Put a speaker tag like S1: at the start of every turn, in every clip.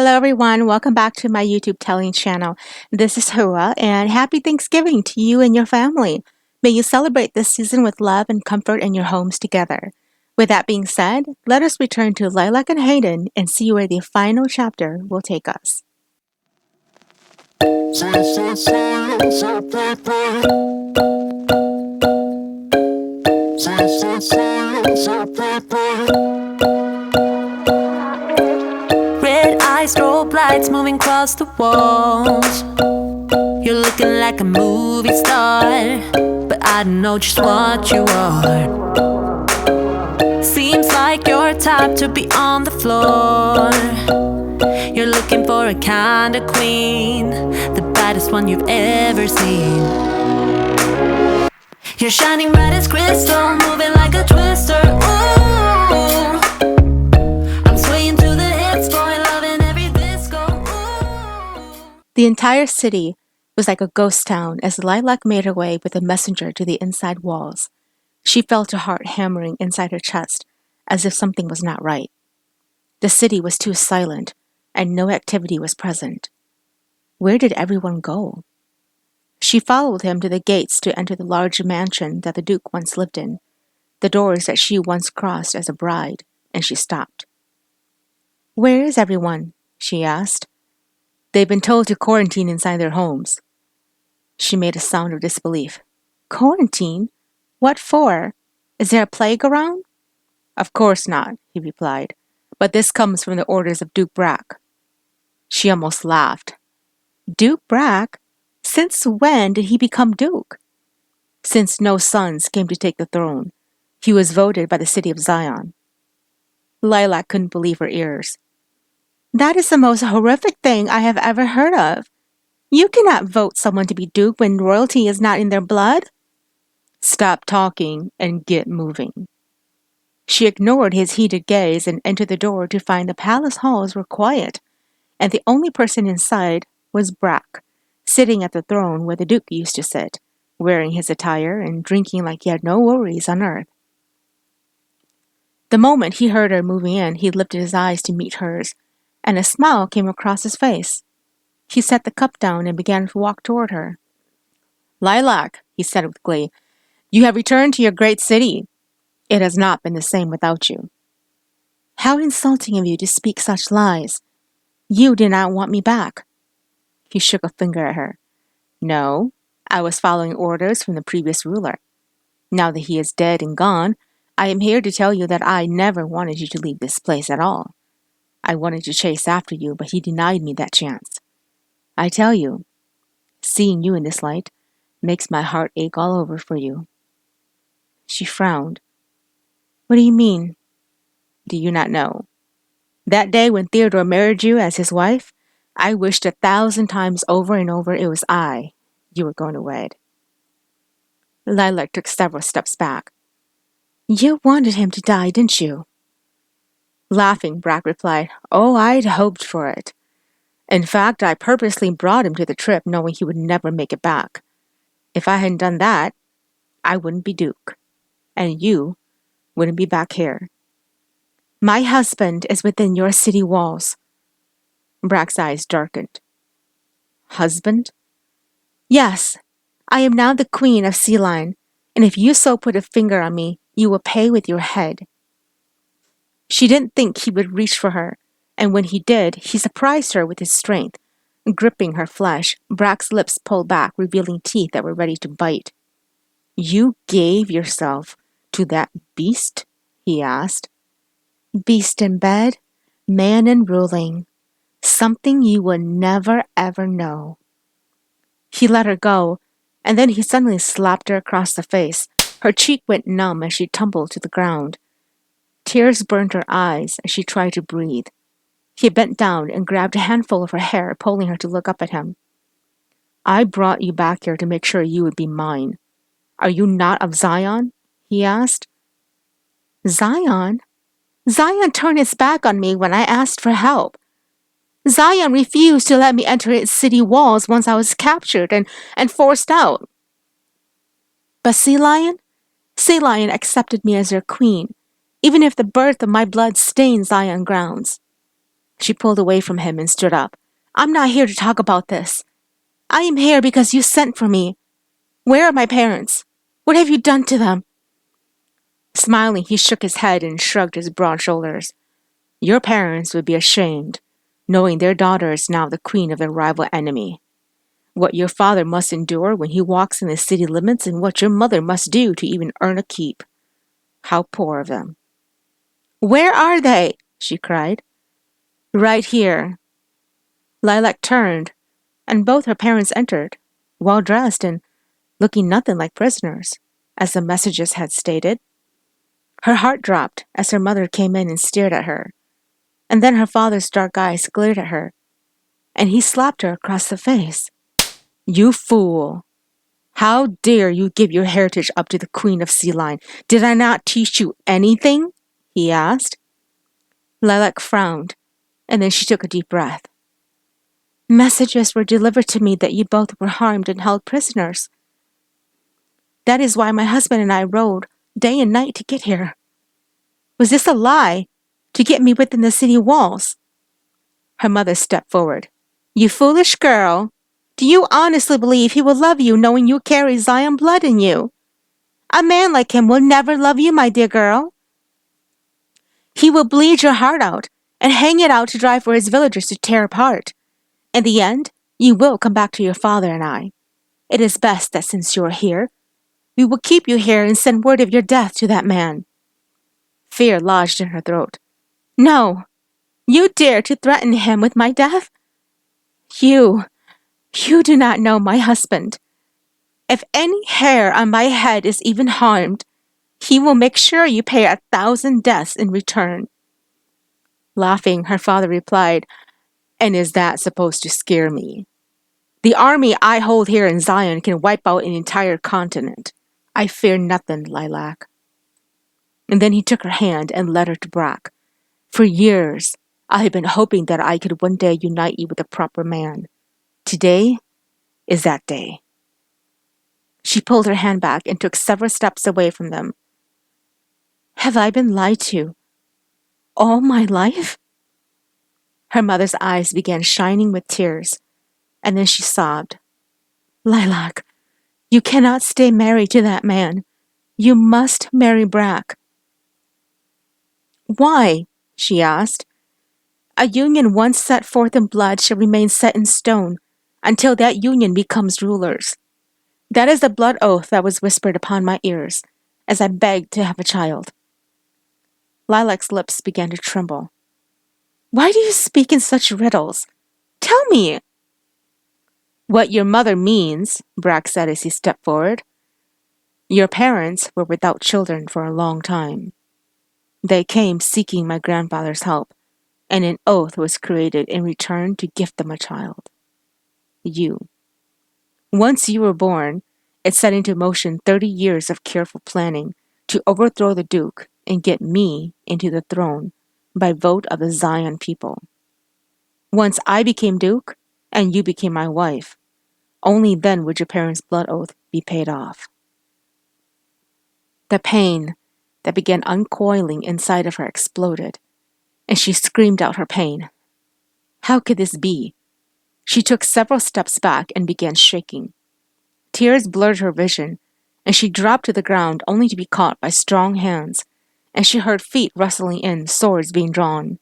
S1: Hello, everyone. Welcome back to my YouTube telling channel. This is Hua, and happy Thanksgiving to you and your family. May you celebrate this season with love and comfort in your homes together. With that being said, let us return to Lilac and Hayden and see where the final chapter will take us.
S2: Red eyes, strobe lights moving across the walls. You're looking like a movie star, but I know just what you are. Seems like you're type to be on the floor. You're looking for a kind of queen, the baddest one you've ever seen. You're shining bright as crystal, moving like a twister. Ooh, I'm swaying to the hits, boy, loving every disco. Ooh.
S1: The entire city was like a ghost town as Lilac made her way with a messenger to the inside walls. She felt her heart hammering inside her chest as if something was not right. The city was too silent, and no activity was present. Where did everyone go? She followed him to the gates to enter the large mansion that the Duke once lived in, the doors that she once crossed as a bride, and she stopped. "Where is everyone?" she asked. "They've been told to quarantine inside their homes." She made a sound of disbelief. "Quarantine? What for? Is there a plague around?" "Of course not," he replied, "but this comes from the orders of Duke Brack." She almost laughed. "Duke Brack? Since when did he become Duke?" "Since no sons came to take the throne. He was voted by the city of Zion." Lilac couldn't believe her ears. "That is the most horrific thing I have ever heard of. You cannot vote someone to be Duke when royalty is not in their blood." "Stop talking and get moving." She ignored his heated gaze and entered the door to find the palace halls were quiet, and the only person inside was Brack, sitting at the throne where the Duke used to sit, wearing his attire and drinking like he had no worries on earth. The moment he heard her moving in, he lifted his eyes to meet hers, and a smile came across his face. He set the cup down and began to walk toward her. "Lilac," he said with glee, "you have returned to your great city. It has not been the same without you." "How insulting of you to speak such lies. You did not want me back." He shook a finger at her. "No, I was following orders from the previous ruler. Now that he is dead and gone, I am here to tell you that I never wanted you to leave this place at all. I wanted to chase after you, but he denied me that chance. I tell you, seeing you in this light makes my heart ache all over for you." She frowned. "What do you mean?" "Do you not know? That day when Theodore married you as his wife, I wished 1,000 times over and over it was I you were going to wed." Lilac took several steps back. "You wanted him to die, didn't you?" Laughing, Brack replied, "Oh, I'd hoped for it. In fact, I purposely brought him to the trip knowing he would never make it back. If I hadn't done that, I wouldn't be Duke, and you wouldn't be back here. My husband is within your city walls." Brack's eyes darkened. "Husband?" "Yes, I am now the Queen of Silion, and if you so put a finger on me, you will pay with your head." She didn't think he would reach for her, and when he did, he surprised her with his strength. Gripping her flesh, Brack's lips pulled back, revealing teeth that were ready to bite. "You gave yourself to that beast?" he asked. "Beast in bed, man in ruling. Something you will never ever know." He let her go, and then he suddenly slapped her across the face. Her cheek went numb as she tumbled to the ground. Tears burned her eyes as she tried to breathe. He bent down and grabbed a handful of her hair, pulling her to look up at him. "I brought you back here to make sure you would be mine. Are you not of Zion?" he asked. "Zion? Zion turned its back on me when I asked for help. Zion refused to let me enter its city walls once I was captured and forced out. But Silion? Silion accepted me as their queen, even if the birth of my blood stained Zion grounds." She pulled away from him and stood up. I'm not here to talk about this. I am here because you sent for me. Where are my parents? What have you done to them? Smiling, he shook his head and shrugged his broad shoulders. Your parents would be ashamed, knowing their daughter is now the queen of their rival enemy. What your father must endure when he walks in the city limits and what your mother must do to even earn a keep. How poor of them. Where are they? She cried. Right here. Lilac turned, and both her parents entered, well dressed and looking nothing like prisoners, as the messages had stated. Her heart dropped as her mother came in and stared at her, and then her father's dark eyes glared at her, and he slapped her across the face. You fool! How dare you give your heritage up to the Queen of Silion? Did I not teach you anything? He asked. Lilac frowned, and then she took a deep breath. Messages were delivered to me that you both were harmed and held prisoners. That is why my husband and I rode day and night to get here. Was this a lie? To get me within the city walls? Her mother stepped forward. You foolish girl! Do you honestly believe he will love you knowing you carry Zion blood in you? A man like him will never love you, my dear girl. He will bleed your heart out and hang it out to dry for his villagers to tear apart. In the end, you will come back to your father and I. It is best that since you are here, we will keep you here and send word of your death to that man. Fear lodged in her throat. No, you dare to threaten him with my death? You do not know my husband. If any hair on my head is even harmed, he will make sure you pay 1,000 deaths in return. Laughing, her father replied, And is that supposed to scare me? The army I hold here in Zion can wipe out an entire continent. I fear nothing, Lilac. And then he took her hand and led her to Brack. For years, I have been hoping that I could one day unite you with a proper man. Today is that day. She pulled her hand back and took several steps away from them. Have I been lied to all my life? Her mother's eyes began shining with tears, and then she sobbed. Lilac, you cannot stay married to that man. You must marry Brack. Why? She asked. A union once set forth in blood shall remain set in stone until that union becomes rulers. That is the blood oath that was whispered upon my ears as I begged to have a child. Lilac's lips began to tremble. Why do you speak in such riddles? Tell me. What your mother means, Brack said as he stepped forward. Your parents were without children for a long time. They came seeking my grandfather's help, and an oath was created in return to gift them a child. You. Once you were born, it set into motion 30 years of careful planning to overthrow the Duke and get me into the throne by vote of the Zion people. Once I became Duke, and you became my wife, only then would your parents' blood oath be paid off. The pain that began uncoiling inside of her exploded, and she screamed out her pain. How could this be? She took several steps back and began shaking. Tears blurred her vision, and she dropped to the ground only to be caught by strong hands, and she heard feet rustling in, swords being drawn.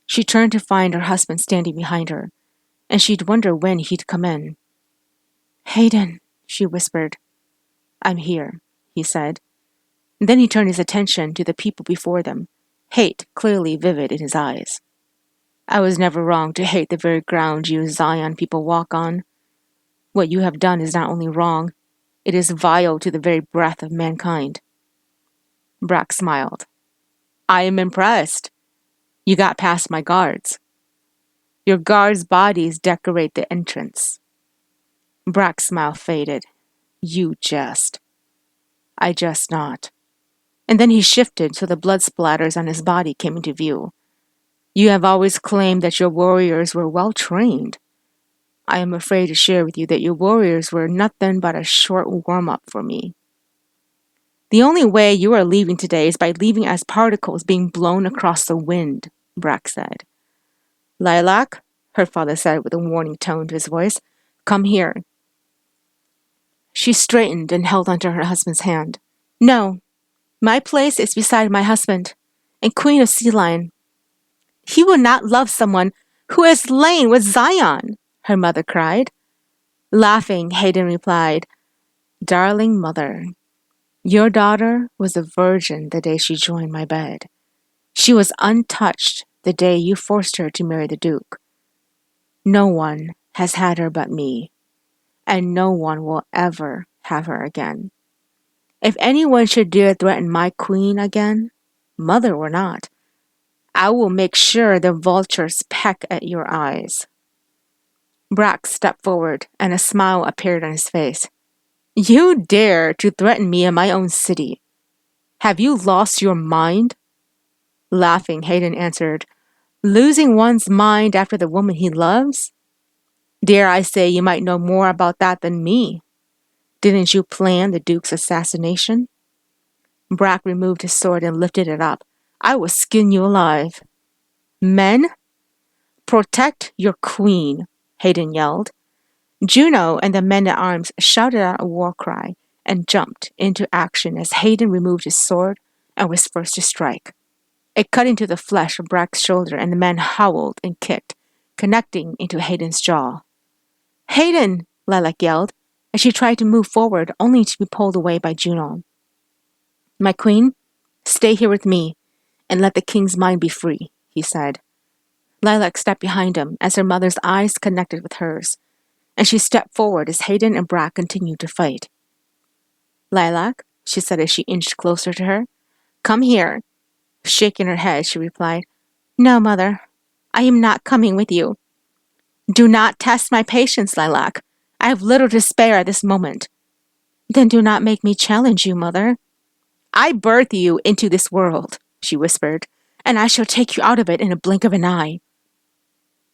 S1: She turned to find her husband standing behind her, and she'd wonder when he'd come in. Hayden, she whispered. I'm here, he said. Then he turned his attention to the people before them, hate clearly vivid in his eyes. I was never wrong to hate the very ground you Zion people walk on. What you have done is not only wrong, it is vile to the very breath of mankind. Brack smiled. I am impressed. You got past my guards. Your guards' bodies decorate the entrance. Brack's smile faded. You jest. I jest not. And then he shifted so the blood splatters on his body came into view. You have always claimed that your warriors were well trained. I am afraid to share with you that your warriors were nothing but a short warm-up for me. The only way you are leaving today is by leaving as particles being blown across the wind, Brack said. Lilac, her father said with a warning tone to his voice, come here. She straightened and held onto her husband's hand. No, my place is beside my husband, and Queen of Silion. He will not love someone who has lain with Zion, her mother cried. Laughing, Hayden replied, Darling mother, your daughter was a virgin the day she joined my bed. She was untouched the day you forced her to marry the Duke. No one has had her but me, and no one will ever have her again. If anyone should dare threaten my queen again, mother or not, I will make sure the vultures peck at your eyes. Brack stepped forward, and a smile appeared on his face. You dare to threaten me in my own city. Have you lost your mind? Laughing, Hayden answered, Losing one's mind after the woman he loves? Dare I say you might know more about that than me? Didn't you plan the Duke's assassination? Brack removed his sword and lifted it up. I will skin you alive. Men? Protect your queen, Hayden yelled. Juno and the men-at-arms shouted out a war cry and jumped into action as Hayden removed his sword and was first to strike. It cut into the flesh of Brack's shoulder, and the man howled and kicked, connecting into Hayden's jaw. Hayden! Lilac yelled, as she tried to move forward, only to be pulled away by Juno. My queen, stay here with me, and let the king's mind be free, he said. Lilac stepped behind him as her mother's eyes connected with hers, and she stepped forward as Hayden and Brack continued to fight. Lilac, she said as she inched closer to her, come here. Shaking her head, she replied, No, mother, I am not coming with you. Do not test my patience, Lilac. I have little to spare at this moment. Then do not make me challenge you, mother. I birthed you into this world, she whispered, and I shall take you out of it in a blink of an eye.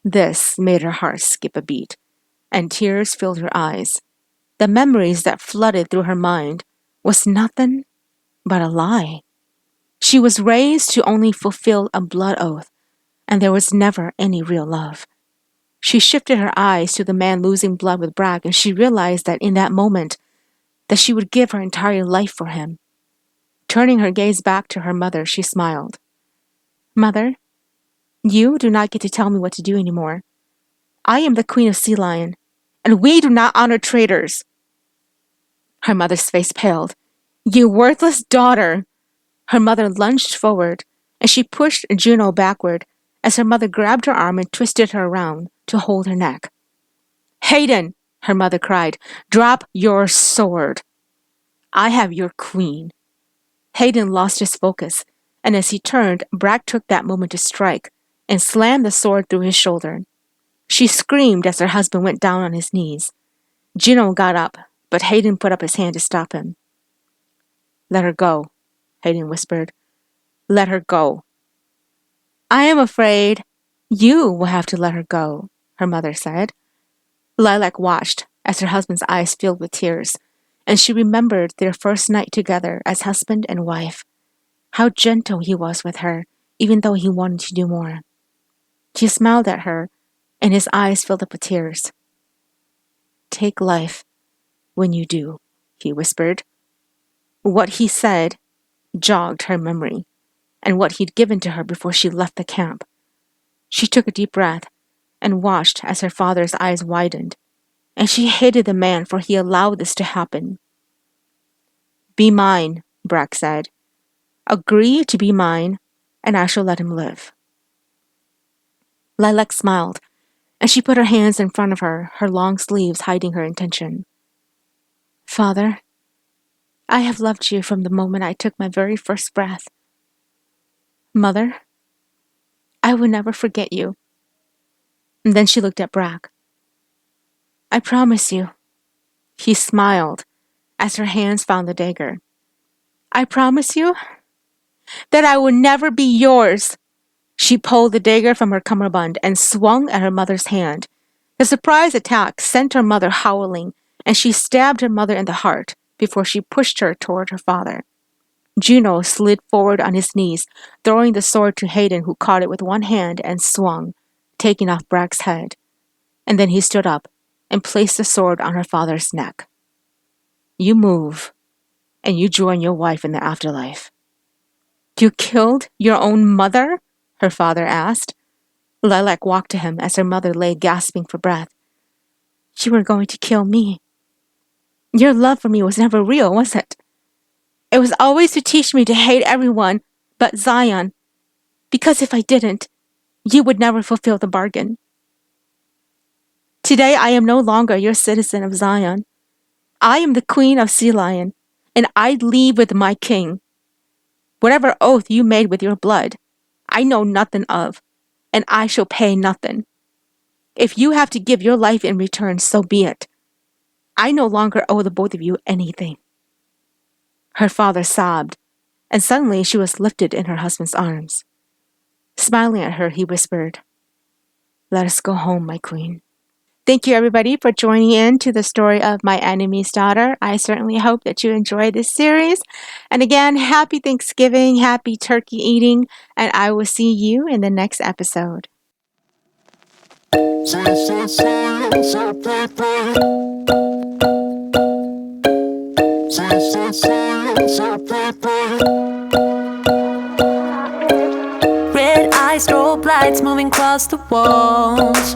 S1: This made her heart skip a beat, and tears filled her eyes. The memories that flooded through her mind was nothing but a lie. She was raised to only fulfill a blood oath, and there was never any real love. She shifted her eyes to the man losing blood with Brack, and she realized that in that moment that she would give her entire life for him. Turning her gaze back to her mother, she smiled. Mother, you do not get to tell me what to do anymore. I am the Queen of Silion, and we do not honor traitors. Her mother's face paled. You worthless daughter! Her mother lunged forward, and she pushed Juno backward as her mother grabbed her arm and twisted her around to hold her neck. Hayden, her mother cried, drop your sword. I have your queen. Hayden lost his focus, and as he turned, Brack took that moment to strike and slammed the sword through his shoulder. She screamed as her husband went down on his knees. Juno got up, but Hayden put up his hand to stop him. Let her go, Hayden whispered. Let her go. I am afraid you will have to let her go, her mother said. Lilac watched as her husband's eyes filled with tears, and she remembered their first night together as husband and wife. How gentle he was with her, even though he wanted to do more. He smiled at her, and his eyes filled up with tears. Take life when you do, he whispered. What he said jogged her memory, and what he'd given to her before she left the camp. She took a deep breath and watched as her father's eyes widened, and she hated the man for he allowed this to happen. Be mine, Brack said. Agree to be mine, and I shall let him live. Lilac smiled, and she put her hands in front of her, her long sleeves hiding her intention. Father, I have loved you from the moment I took my very first breath. Mother, I will never forget you. And then she looked at Brack. I promise you. He smiled as her hands found the dagger. I promise you that I will never be yours. She pulled the dagger from her cummerbund and swung at her mother's hand. The surprise attack sent her mother howling, and she stabbed her mother in the heart before she pushed her toward her father. Juno slid forward on his knees, throwing the sword to Hayden, who caught it with one hand and swung, taking off Brack's head, and then he stood up and placed the sword on her father's neck. You move, and you join your wife in the afterlife. You killed your own mother? Her father asked. Lilac walked to him as her mother lay gasping for breath. You were going to kill me. Your love for me was never real, was it? It was always to teach me to hate everyone but Zion, because if I didn't, you would never fulfill the bargain. Today I am no longer your citizen of Zion. I am the queen of Silion, and I leave with my king. Whatever oath you made with your blood, I know nothing of, and I shall pay nothing. If you have to give your life in return, so be it. I no longer owe the both of you anything. Her father sobbed, and suddenly she was lifted in her husband's arms. Smiling at her, he whispered, Let us go home, my queen. Thank you, everybody, for joining in to the story of My Enemy's Daughter. I certainly hope that you enjoy this series. And again, happy Thanksgiving, happy turkey eating, and I will see you in the next episode.
S2: Red eyes, strobe lights moving across the walls.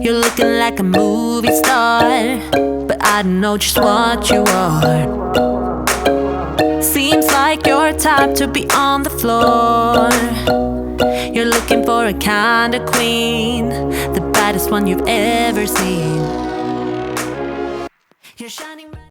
S2: You're looking like a movie star, but I know just what you are. Seems like you're type to be on the floor. You're looking for a kind of queen, the baddest one you've ever seen. You're shining bright.